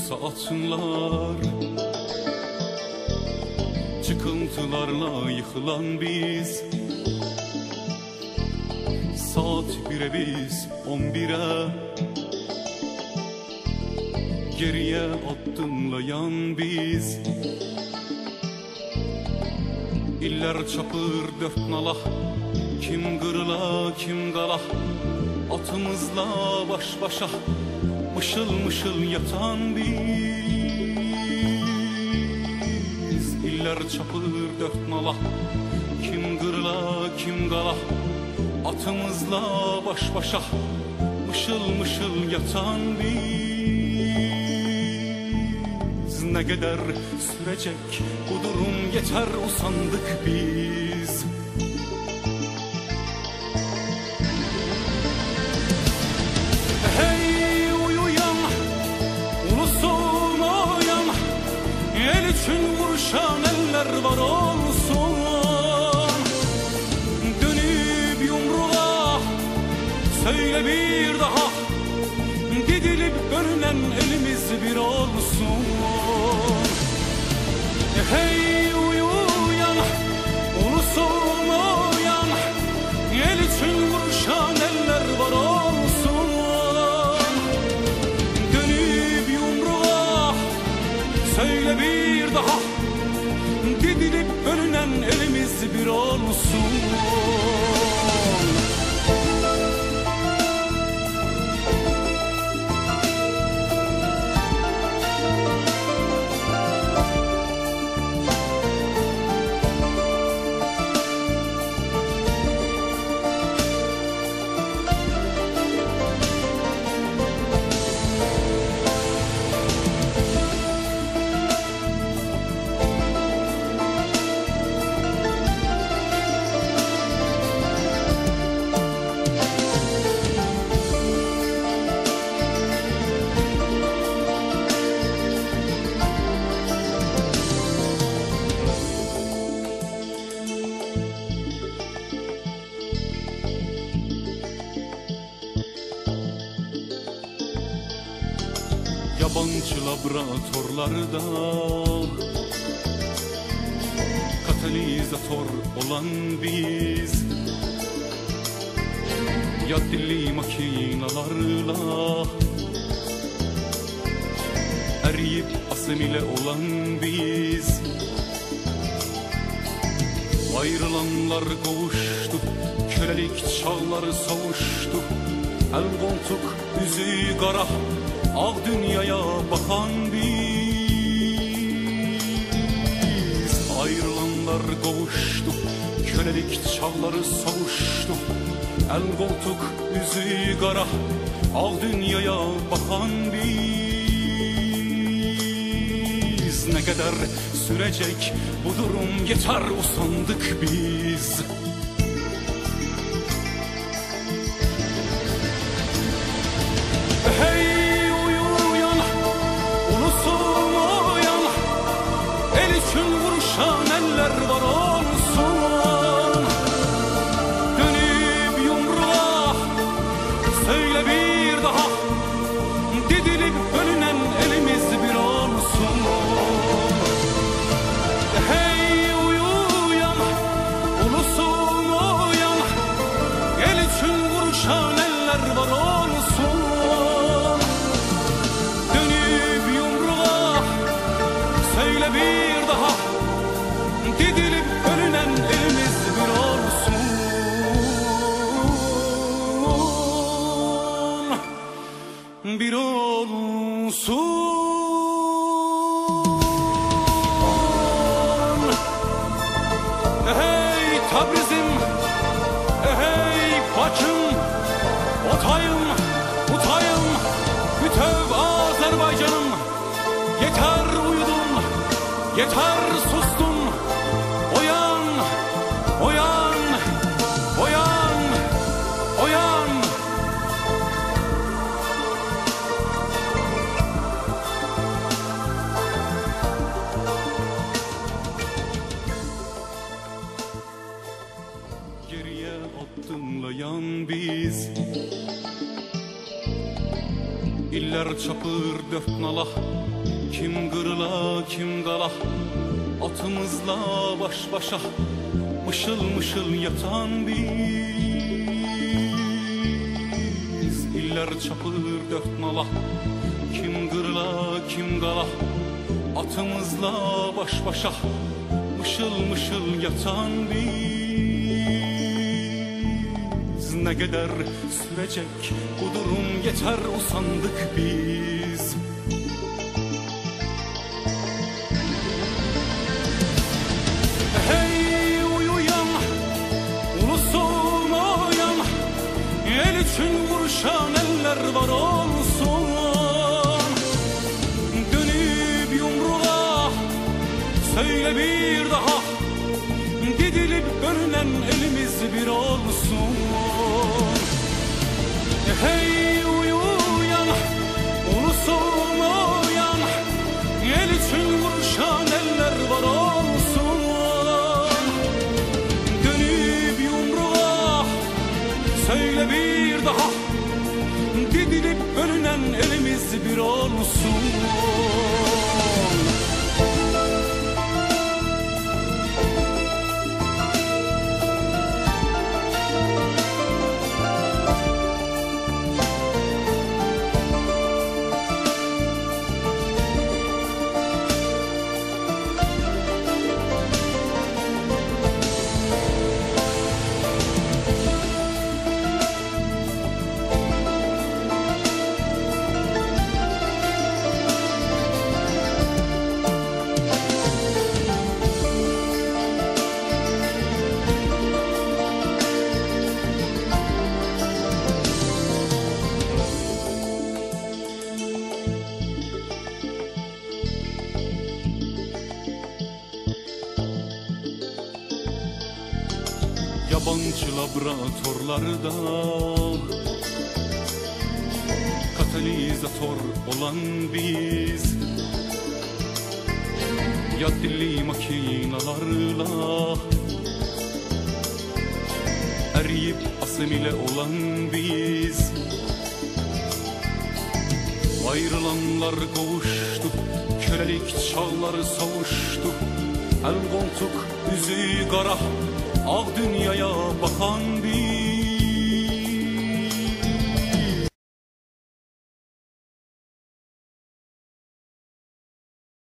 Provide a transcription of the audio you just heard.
saatlar, çıkıntılarla yıkılan biz. Saat 1'e biz 11'e, geriye adımlayan biz. İller çapır dört nala, kim kırıla kim kala, atımızla baş başa mışıl mışıl yatan biz. İller çapır dört nala, kim kırıla kim kala, atımızla baş başa mışıl mışıl yatan biz. Ne kadar sürecek bu durum, yeter usandık biz. Hey uyuyan, ulusun oyan, el için vuruşan eller var olsun. Dönüp yumruğa söyle bir daha, didilip bölünen elimiz bir olsun. Hey uyuyan, ulusun oyan, el için vuruşan eller var olsun. Dönüp yumruğa söyle bir daha, didilip bölünen elimiz bir olsun. Yabancı laboratuvarlarda katalizatör olan biz, ya dilli makinalarla eriyip asimile olan biz. Ayrılanlar kavuştu, kölelik çağları savuştu. El koltuk yüzü kara, ağ dünyaya bakan biz. Ayrılanlar kavuştu, kölelik çağları savuştu. El koltuk yüzü kara, ağ dünyaya bakan biz. Ne kadar sürecek bu durum, yeter usandık biz. Vuruşan eller var olsun. Dönüp yumruğa söyle bir daha, didilip bölünen elimiz bir olsun. Hey uyuyan, ulusun oyan, el için vuruşan eller var olsun. Dönüp yumruğa söyle bir daha, didilip bölünen elimiz bir olsun. Bir olsun. Hey Tabrizim, hey Bakım, Otayım, Utayım, bütöv Azerbaycanım. Yeter uyudun, yeter sustun. Oyan, oyan, oyan, oyan. Geriye adımlayan biz, İllər çapır dört nala, kim qırıla kim qala, atımızla baş başa mışıl mışıl yatan biz. İllər çapır dört nala, kim qırıla kim qala, atımızla baş başa mışıl mışıl yatan biz. Ne kadar sürecek bu durum, yeter usandık biz. Hey uyuyan, ulusum oyan, el için vuruşan eller var olsun. Dönüp yumruğa söyle bir daha, gidilip bölünen elimiz bir olsun. Hey uyuyan, ulusum oyan, el için vuruşan eller var olsun. Dönüp yumruğa söyle bir daha, gidilip bölünen elimiz bir olsun. Yabancı laboratuvarlarda katalizatör olan biz, yad dilli makinalarla eriyip asimile olan biz. Ayrılanlar kavuştu, kölelik çağları savuştu. El koltuk yüzü kara, ağ dünyaya bakan biz.